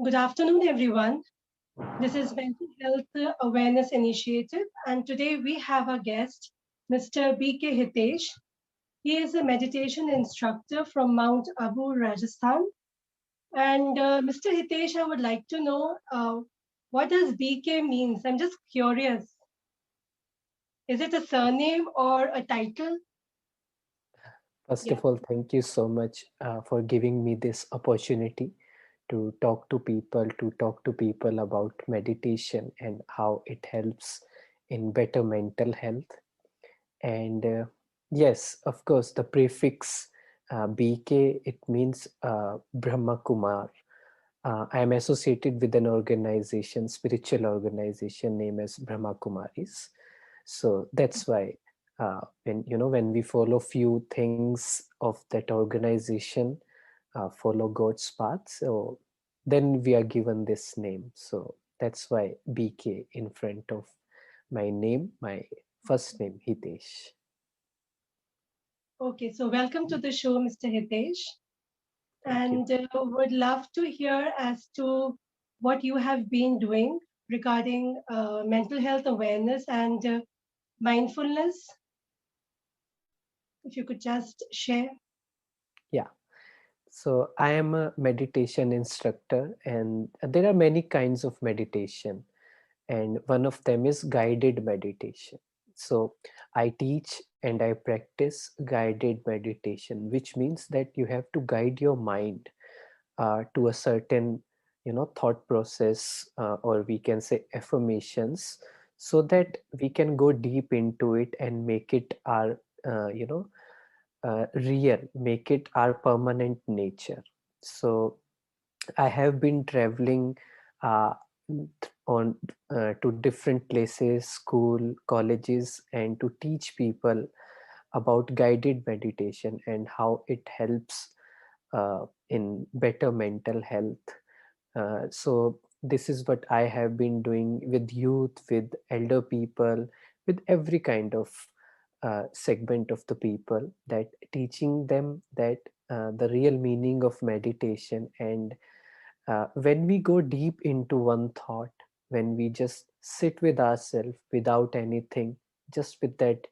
Good afternoon, everyone. This is Mental Health Awareness Initiative, and today we have a guest, Mr. BK Hitesh. He is a meditation instructor from Mount Abu, Rajasthan. And Mr. Hitesh, I would like to know what does BK means? I'm just curious. Is it a surname or a title? First Yeah. of all, thank you so much for giving me this opportunity to talk to people about meditation and how it helps in better mental health. And yes, of course, the prefix BK, it means Brahma Kumar. I am associated with an organization, spiritual organization named as Brahma Kumaris. So that's why when we follow few things of that organization, follow God's path, so then we are given this name. So that's why BK in front of my name, my first name Hitesh. Okay, so welcome to the show, Mr. Hitesh. Thank you. And would love to hear as to what you have been doing regarding mental health awareness and mindfulness. If you could just share. Yeah. So I am a meditation instructor, and there are many kinds of meditation, and one of them is guided meditation. So I teach and I practice guided meditation, which means that you have to guide your mind to a certain thought process, or we can say affirmations, so that we can go deep into it and make it our real, make it our permanent nature. So I have been traveling uh, on to different places, school, colleges, and to teach people about guided meditation and how it helps in better mental health. So this is what I have been doing with youth, with elder people, with every kind of segment of the people, that teaching them that the real meaning of meditation. And when we go deep into one thought, when we just sit with ourselves without anything, just with that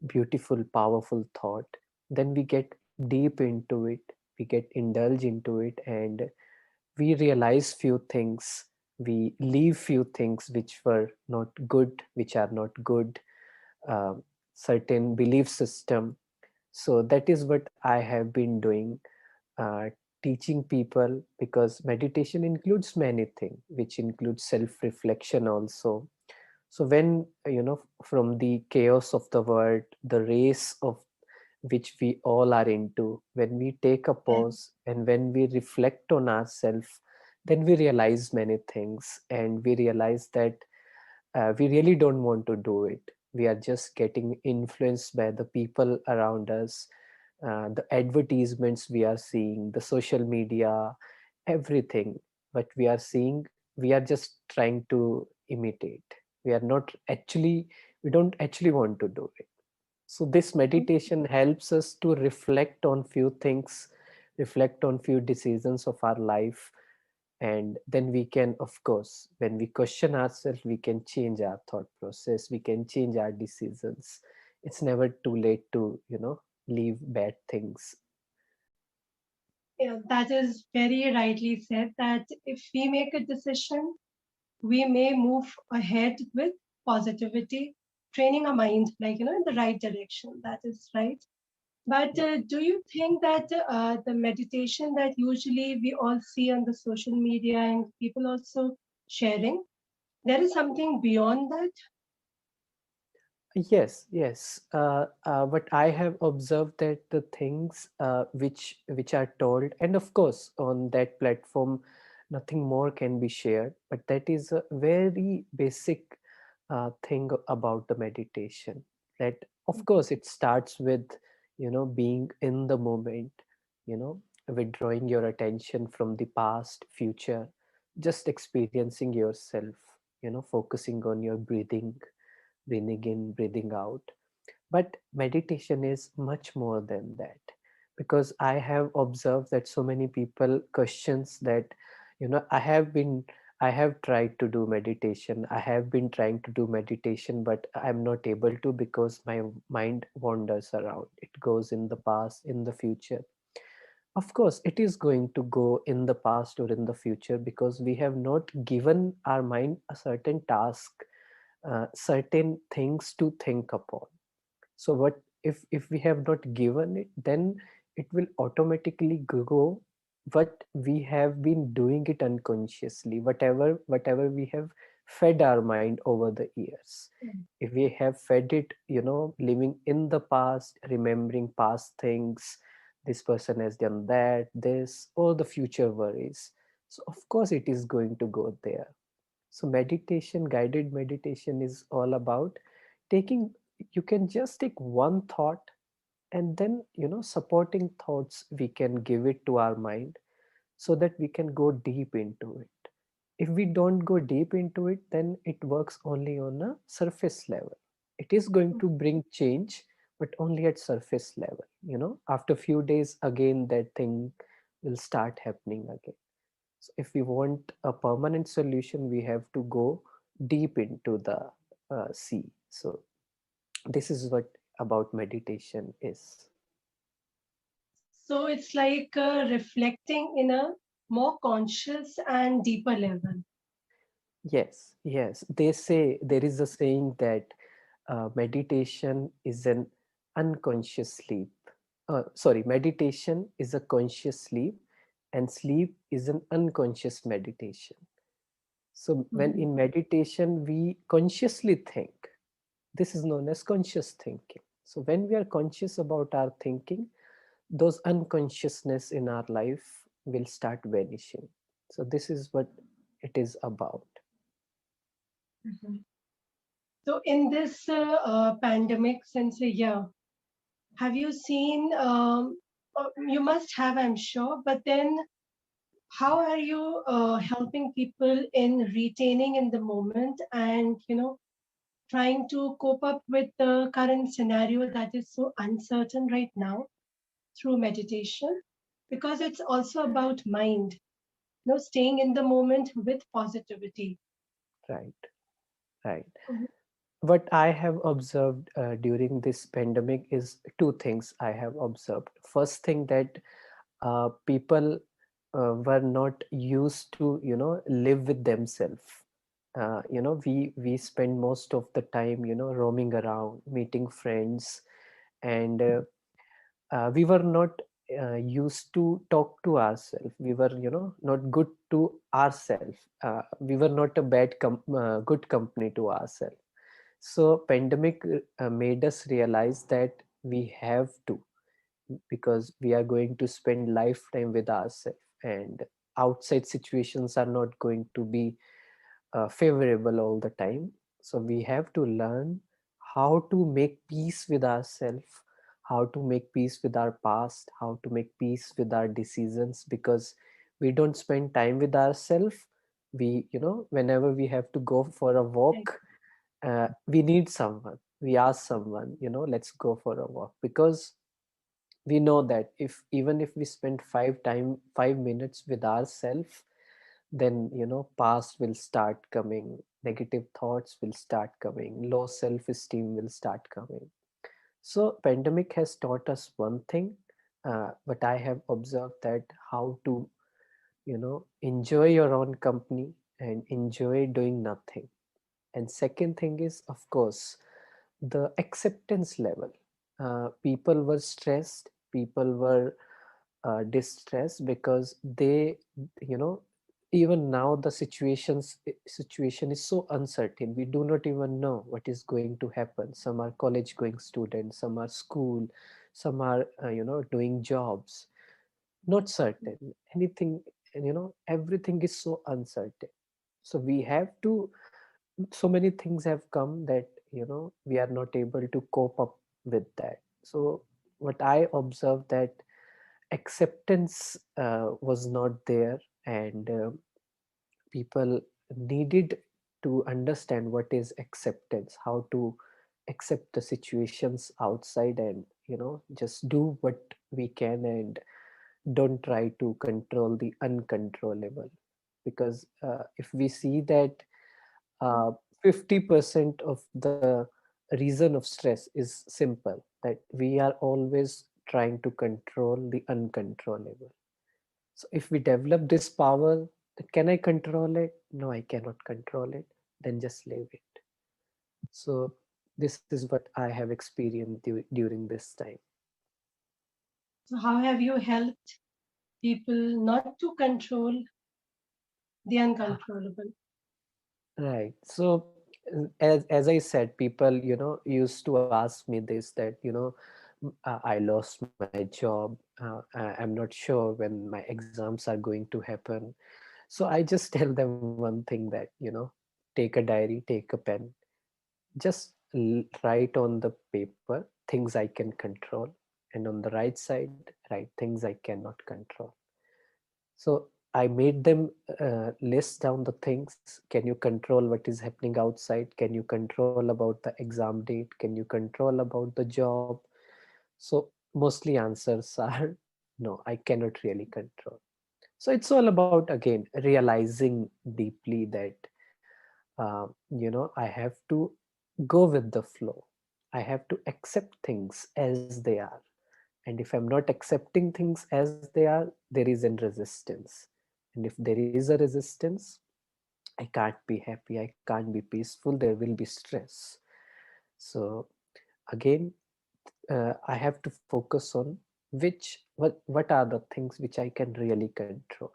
beautiful powerful thought, then we get deep into it, we get indulge into it, and we realize few things, we leave few things which were not good, which are not good, uh, certain belief system. So that is what I have been doing, uh, teaching people, because meditation includes many things, which includes self reflection also. So when from the chaos of the world, the race of which we all are into, when we take a Yeah. pause and when we reflect on ourselves, then we realize many things, and we realize that we really don't want to do it. We are just getting influenced by the people around us, the advertisements we are seeing, the social media, everything. What we are seeing, we are just trying to imitate. We are not actually, we don't actually want to do it. So this meditation helps us to reflect on few things, reflect on few decisions of our life, and then we can, of course, when we question ourselves, we can change our thought process, we can change our decisions. It's never too late to leave bad things. Yeah, that is very rightly said that if we make a decision, we may move ahead with positivity, training our mind, like, in the right direction. That is right. But Yeah. do you think that the meditation that usually we all see on the social media and people also sharing, there is something beyond that? Yes, yes. But I have observed that the things which are told, and of course on that platform, nothing more can be shared. But that is a very basic thing about the meditation. That of course it starts with being in the moment, withdrawing your attention from the past, future, just experiencing yourself, focusing on your breathing in, breathing out. But meditation is much more than that, because I have observed that so many people questions that, I have tried to do meditation. I have been trying to do meditation, but I'm not able to because my mind wanders around. It goes in the past, in the future. Of course it is going to go in the past or in the future because we have not given our mind a certain task, certain things to think upon. So what if we have not given it, then it will automatically go. What we have been doing it unconsciously, whatever we have fed our mind over the years. If we have fed it, living in the past, remembering past things, this person has done that, this, or the future worries, so of course it is going to go there. So meditation, guided meditation, is all about taking, you can just take one thought, and then supporting thoughts we can give it to our mind, so that we can go deep into it. If we don't go deep into it, then it works only on a surface level. It is going to bring change, but only at surface level. After few days again that thing will start happening again. So if we want a permanent solution, we have to go deep into the sea. So this is what about meditation is. So it's like reflecting in a more conscious and deeper level. Yes, yes. They say, there is a saying that meditation is an unconscious sleep. Sorry, meditation is a conscious sleep, and sleep is an unconscious meditation. So when Mhm. in meditation we consciously think, this is known as conscious thinking. So when we are conscious about our thinking, those unconsciousness in our life will start vanishing. So this is what it is about. Mhm. So in this pandemic since a year, have you seen? You must have, I'm sure. But then, how are you helping people in retaining in the moment and trying to cope up with the current scenario that is so uncertain right now through meditation? Because it's also about mind, staying in the moment with positivity. Right, right. Mhm. What I have observed during this pandemic is two things I have observed. First thing, that people were not used to live with themselves. We spend most of the time roaming around, meeting friends, and we were not used to talk to ourselves. We were not good to ourselves. We were not a good company to ourselves. So pandemic made us realize that we have to, because we are going to spend lifetime with ourselves, and outside situations are not going to be favorable all the time. So we have to learn how to make peace with ourselves, how to make peace with our past, how to make peace with our decisions, because we don't spend time with ourselves. We, whenever we have to go for a Right. walk, we need someone. We ask someone, let's go for a walk, because we know that if, even if we spend 5 minutes with ourselves, then past will start coming, negative thoughts will start coming, low self-esteem will start coming. So pandemic has taught us one thing, but I have observed that how to enjoy your own company and enjoy doing nothing. And second thing is, of course, the acceptance level. People were stressed, people were distressed, because they, you know even now the situation is so uncertain. We do not even know what is going to happen. Some are college going students, some are school, some are doing jobs. Not certain anything, and everything is so uncertain. So we have to, so many things have come that we are not able to cope up with that. So what I observed, that acceptance was not there, and people needed to understand what is acceptance, how to accept the situations outside, and just do what we can, and don't try to control the uncontrollable. because if we see that uh, 50% of the reason of stress is simple, that we are always trying to control the uncontrollable. So if we develop this power, then can I control it? No, I cannot control it. Then just leave it. So this is what I have experienced during this time. So, how have you helped people not to control the uncontrollable? Right. So as I said, people, used to ask me this, that, I lost my job. I'm not sure when my exams are going to happen. So I just tell them one thing, that, take a diary, take a pen, just write on the paper things I can control, and on the right side write things I cannot control. So I made them list down the things. Can you control what is happening outside? Can you control about the exam date? Can you control about the job? So mostly answers are no, I cannot really control. So it's all about, again, realizing deeply that I have to go with the flow. I have to accept things as they are. And if I'm not accepting things as they are, there is a resistance. And if there is a resistance, I can't be happy, I can't be peaceful, there will be stress. So again, I have to focus on what are the things which I can really control,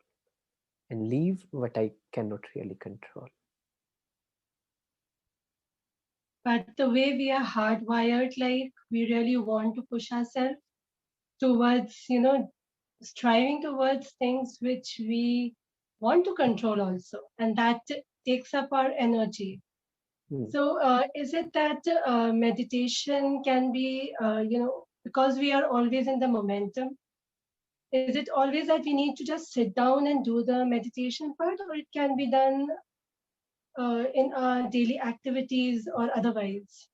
and leave what I cannot really control. But the way we are hardwired, like we really want to push ourselves towards, striving towards things which we want to control also, and that takes up our energy. Hmm. So, is it that meditation can be, because we are always in the momentum, is it always that we need to just sit down and do the meditation part, or it can be done in our daily activities or otherwise?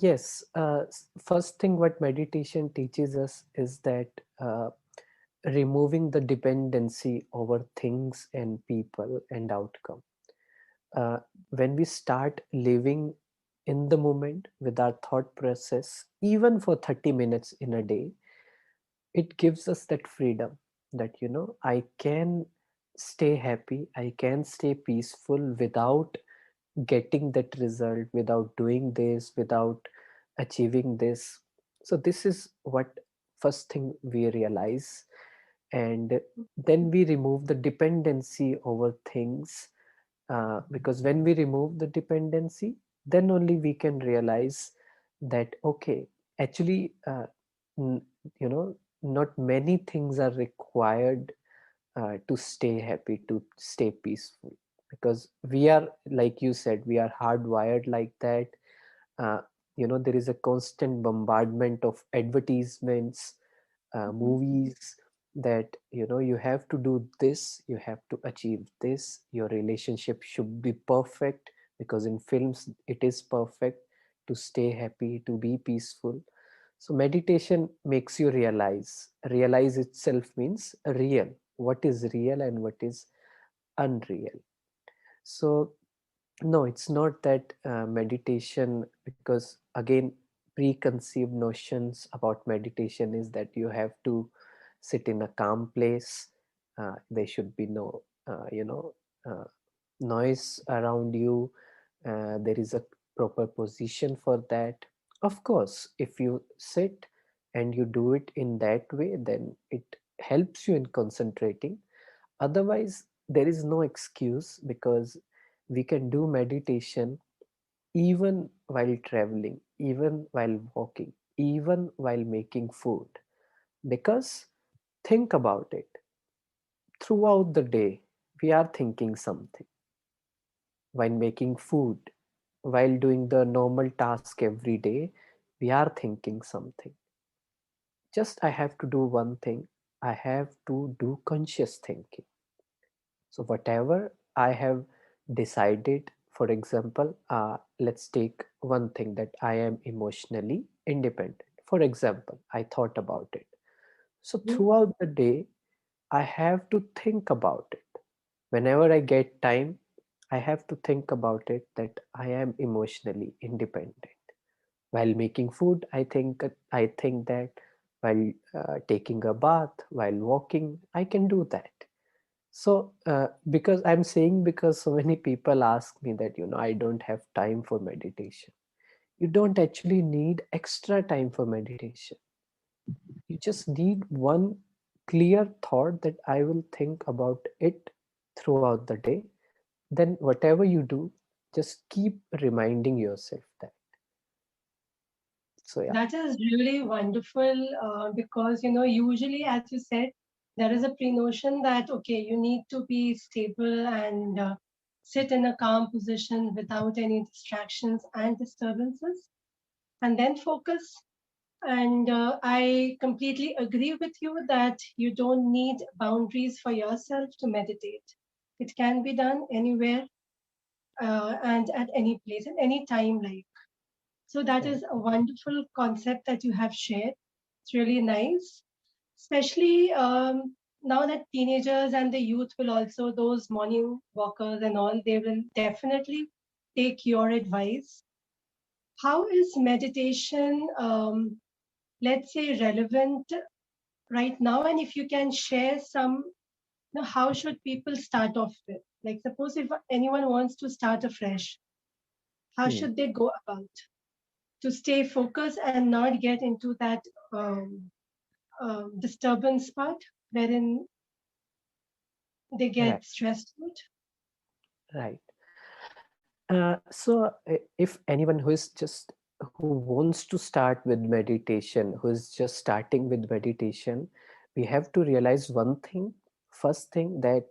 Yes. First thing what meditation teaches us is that removing the dependency over things and people and outcome. Uh, when we start living in the moment with our thought process, even for 30 minutes in a day, it gives us that freedom, that, I can stay happy, I can stay peaceful without getting that result, without doing this, without achieving this. So this is what first thing we realize. And then we remove the dependency over things, because when we remove the dependency, then only we can realize that, okay, actually, n- not many things are required to stay happy, to stay peaceful, because we are, like you said, we are hardwired like that. uh, there is a constant bombardment of advertisements, Mhm. movies, that, you have to do this, you have to achieve this, your relationship should be perfect, because in films it is perfect, to stay happy, to be peaceful. So meditation makes you realize itself means real, what is real and what is unreal. So no, it's not that meditation, because again, preconceived notions about meditation is that you have to sit in a calm place. There should be no, uh, noise around you. There is a proper position for that. Of course, if you sit and you do it in that way, then it helps you in concentrating. Otherwise, there is no excuse, because we can do meditation even while traveling, even while walking, even while making food. Because think about it, throughout the day, we are thinking something, while making food, while doing the normal task every day, we are thinking something. Just I have to do one thing, I have to do conscious thinking. So whatever I have decided, for example, let's take one thing, that I am emotionally independent. For example, I thought about it. So Mhm. throughout the day, I have to think about it. Whenever I get time, I have to think about it that I am emotionally independent. While making food, I think that while taking a bath, while walking, I can do that. So because I'm saying, because so many people ask me that, I don't have time for meditation. You don't actually need extra time for meditation. You just need one clear thought that I will think about it throughout the day. Then whatever you do, just keep reminding yourself that. So yeah. That is really wonderful because, usually, as you said, there is a pre notion that, okay, you need to be stable and sit in a calm position without any distractions and disturbances, and then focus. And I completely agree with you that you don't need boundaries for yourself to meditate. It can be done anywhere and at any place, at any time, like. So that Right. is a wonderful concept that you have shared. It's really nice, especially now that teenagers and the youth will also, those morning walkers and all, they will definitely take your advice. How is meditation, let's say, relevant right now? And if you can share some, how should people start off with? Like, suppose if anyone wants to start afresh, how Hmm. should they go about to stay focused and not get into that um, disturbance part wherein they Right. get stressed out? Right. So if anyone who wants to start with meditation, who is just starting with meditation, we have to realize one thing. First thing, that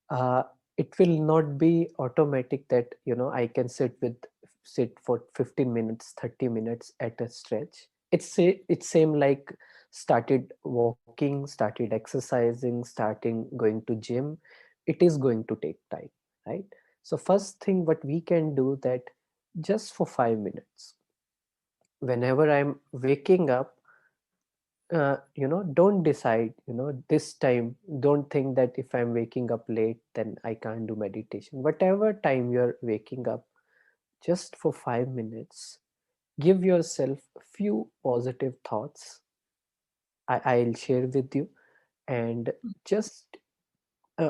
uh, it will not be automatic that I can sit for 15 minutes, 30 minutes at a stretch. It's same like started walking, started exercising, starting going to gym. It is going to take time, right? So first thing what we can do, that just for 5 minutes, whenever I'm waking up, don't decide, this time, don't think that if I'm waking up late, then I can't do meditation. Whatever time you're waking up, just for 5 minutes, give yourself a few positive thoughts. I'll share with you, and just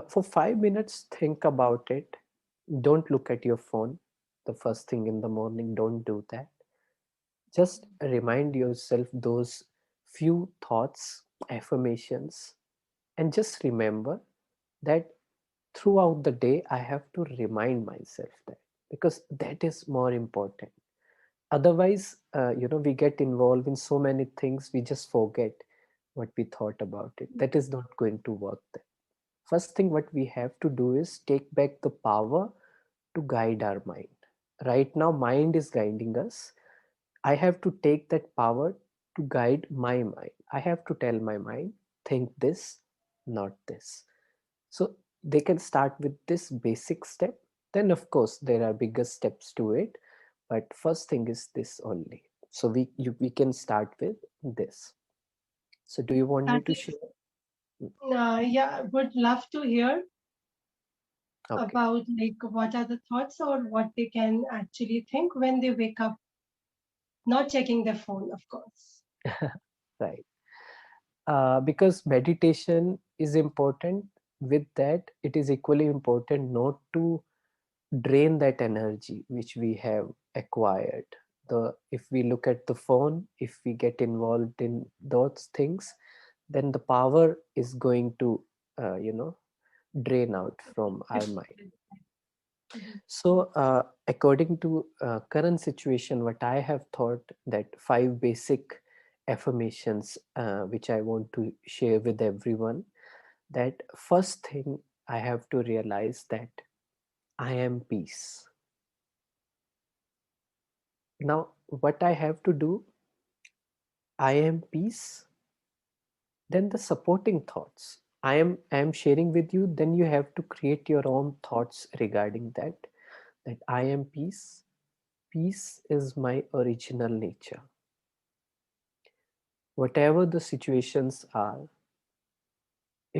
for 5 minutes, think about it. Don't look at your phone the first thing in the morning. Don't do that. Just remind yourself those few thoughts, affirmations, and just remember that throughout the day, I have to remind myself that, because that is more important. Otherwise, we get involved in so many things, we just forget what we thought about it. That is not going to work then. First thing what we have to do is take back the power to guide our mind. Right now, mind is guiding us. I have to take that power to guide my mind. I have to tell my mind, think this, not this. So they can start with this basic step. Then, of course, there are bigger steps to it. But first thing is this only. So we can start with this. So do you want me That to share? is, yeah, would love to hear Okay. about like what are the thoughts or what they can actually think when they wake up, not checking their phone, of course. Right. Because meditation is important. With that, it is equally important not to drain that energy which we have acquired. The If we look at the phone, if we get involved in those things, then the power is going to drain out from our mind. Mhm. So according to current situation, what I have thought, that five basic affirmations which I want to share with everyone. That first thing, I have to realize that I am peace. Now what I have to do, I am peace. Then the supporting thoughts, I am sharing with you. Then you have to create your own thoughts regarding that. That I am peace. Peace is my original nature. Whatever the situations are,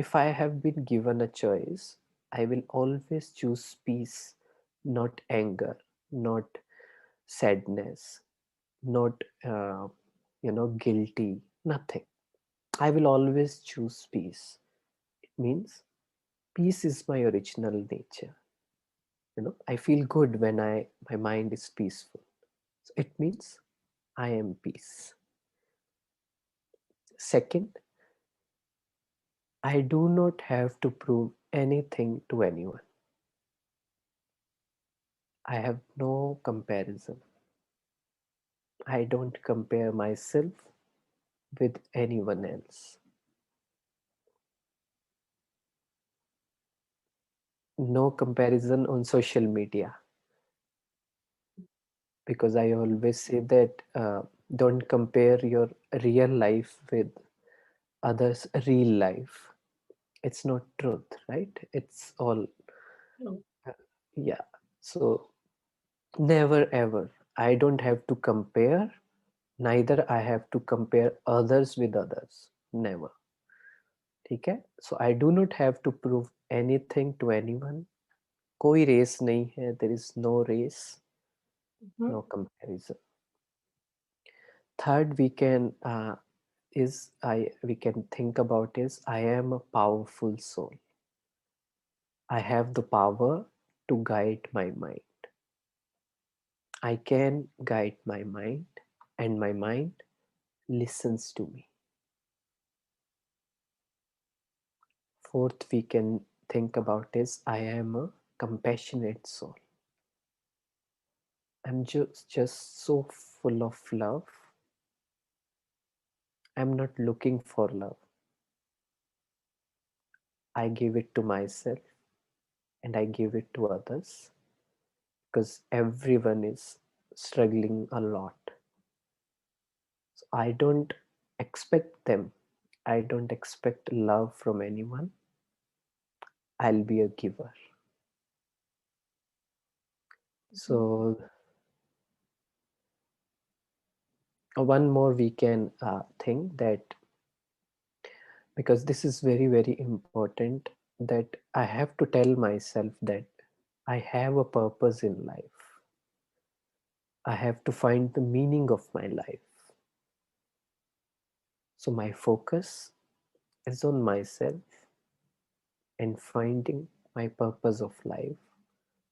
If I have been given a choice, I will always choose peace, not anger, not sadness, not guilty, nothing. I will always choose peace. It means peace is my original nature. I feel good when my mind is peaceful. So it means I am peace. Second, I do not have to prove anything to anyone. I have no comparison. I don't compare myself with anyone else. No comparison on social media, because I always say that don't compare your real life with others' real life. It's not truth, right? It's all, No. yeah. So never ever. I don't have to compare, neither I have to compare others with others. Never. ठीक है? So I do not have to prove anything to anyone. कोई race नहीं है. There is no race, Mhm. no comparison. Third, we can think about is I am a powerful soul. I have the power to guide my mind. I can guide my mind, and my mind listens to me. Fourth, we can think about is I am a compassionate soul. I'm just so full of love. I'm not looking for love. I give it to myself and I give it to others because everyone is struggling a lot. So I don't expect them. I don't expect love from anyone. I'll be a giver. Mhm. So one more we can think that, because this is very very important, that I have to tell myself that I have a purpose in life. I have to find the meaning of my life. So my focus is on myself and finding my purpose of life,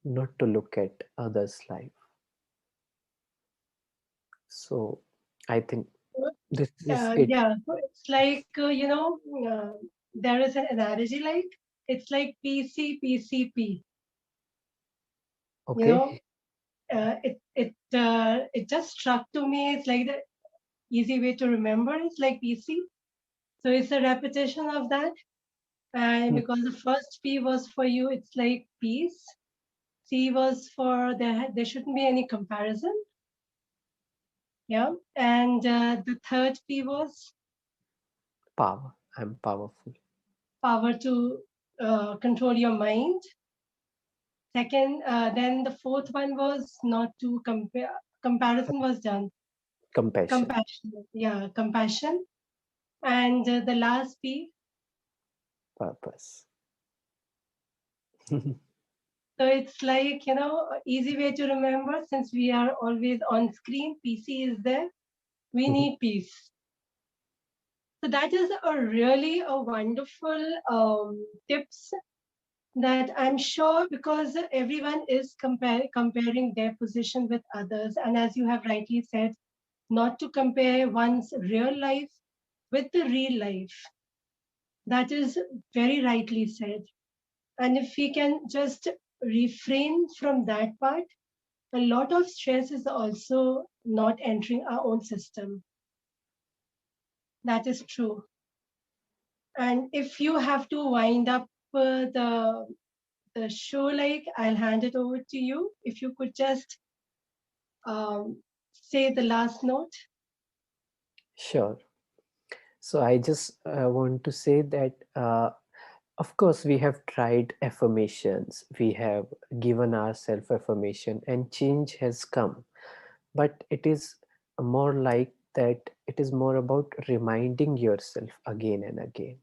not to look at others life. So I think this is it. Yeah, so it's like, there is an analogy like, it's like PCPCP. You know, Okay. it just struck to me. It's like the easy way to remember. It's like PC. So it's a repetition of that. And Hmm. because the first P was for you, it's like peace. C was for there shouldn't be any comparison. Yeah. And the third P was Power. I'm powerful. power to control your mind. Second, then the fourth one was not to compare. Comparison was done. Compassion. Compassion. Yeah, compassion. And the last P. Purpose. So it's like, easy way to remember since we are always on screen, PC is there. We need peace. So that is a really a wonderful tips that I'm sure because everyone is comparing their position with others. And as you have rightly said, not to compare one's real life with the real life. That is very rightly said. And if we can just refrain from that part, a lot of stress is also not entering our own system. That is true. And if you have to wind up the show, like I'll hand it over to you. If you could just say the last note. Sure. So I just want to say that, of course, we have tried affirmations, we have given ourselves affirmation, and change has come. But it is more like that, it is more about reminding yourself again and again.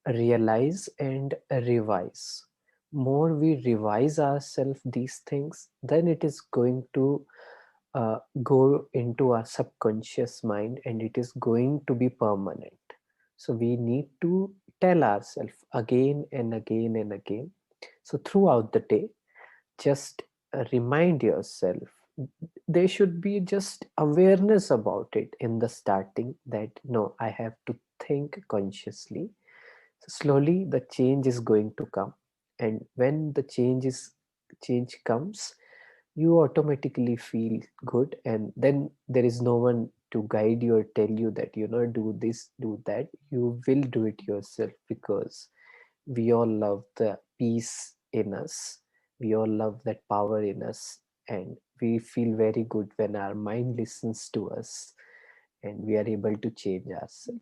realize and revise. More we revise ourselves these things, then it is going to go into our subconscious mind, and it is going to be permanent. So we need to tell ourselves again and again and again. So throughout the day, just remind yourself. There should be just awareness about it in the starting, that no, I have to think consciously. So slowly the change is going to come, and when the change comes, you automatically feel good, and then there is no one to guide you or tell you that, do this, do that. You will do it yourself, because we all love the peace in us, we all love that power in us, and we feel very good when our mind listens to us and we are able to change ourselves.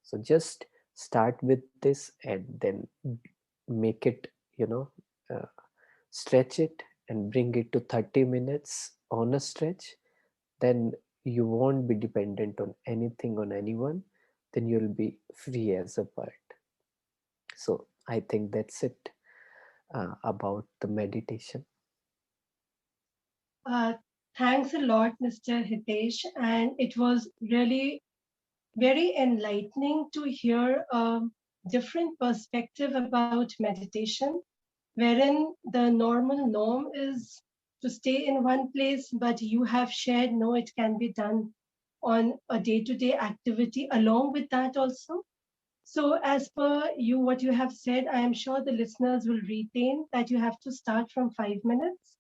So just start with this, and then make it, you know uh, stretch it and bring it to 30 minutes on a stretch. Then you won't be dependent on anything, on anyone. Then you'll be free as a bird. So I think that's it about the meditation. Uh, Thanks a lot, Mr. Hitesh. And it was really very enlightening to hear a different perspective about meditation, wherein the normal norm is to stay in one place, but you have shared no, it can be done on a day to day activity along with that also. So, as per you, what you have said, I am sure the listeners will retain that you have to start from 5 minutes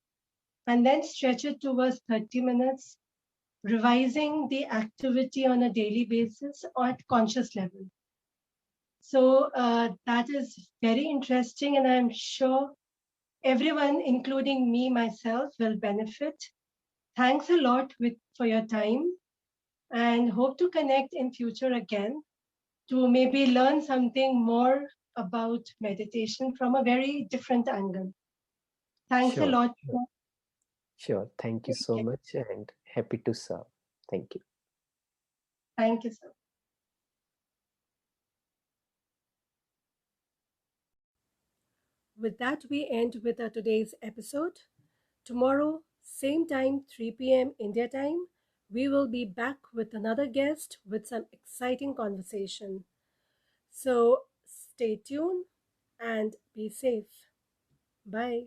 and then stretch it towards 30 minutes, revising the activity on a daily basis or at conscious level. So that is very interesting, and I'm sure everyone, including me myself, will benefit. Thanks a lot for your time, and hope to connect in future again to maybe learn something more about meditation from a very different angle. Thanks a Sure, lot. sure. Thank you so much, and happy to serve. Thank you. Thank you, sir. With that, we end with today's episode. Tomorrow, same time, 3 p.m. India time, we will be back with another guest with some exciting conversation. So stay tuned and be safe. Bye.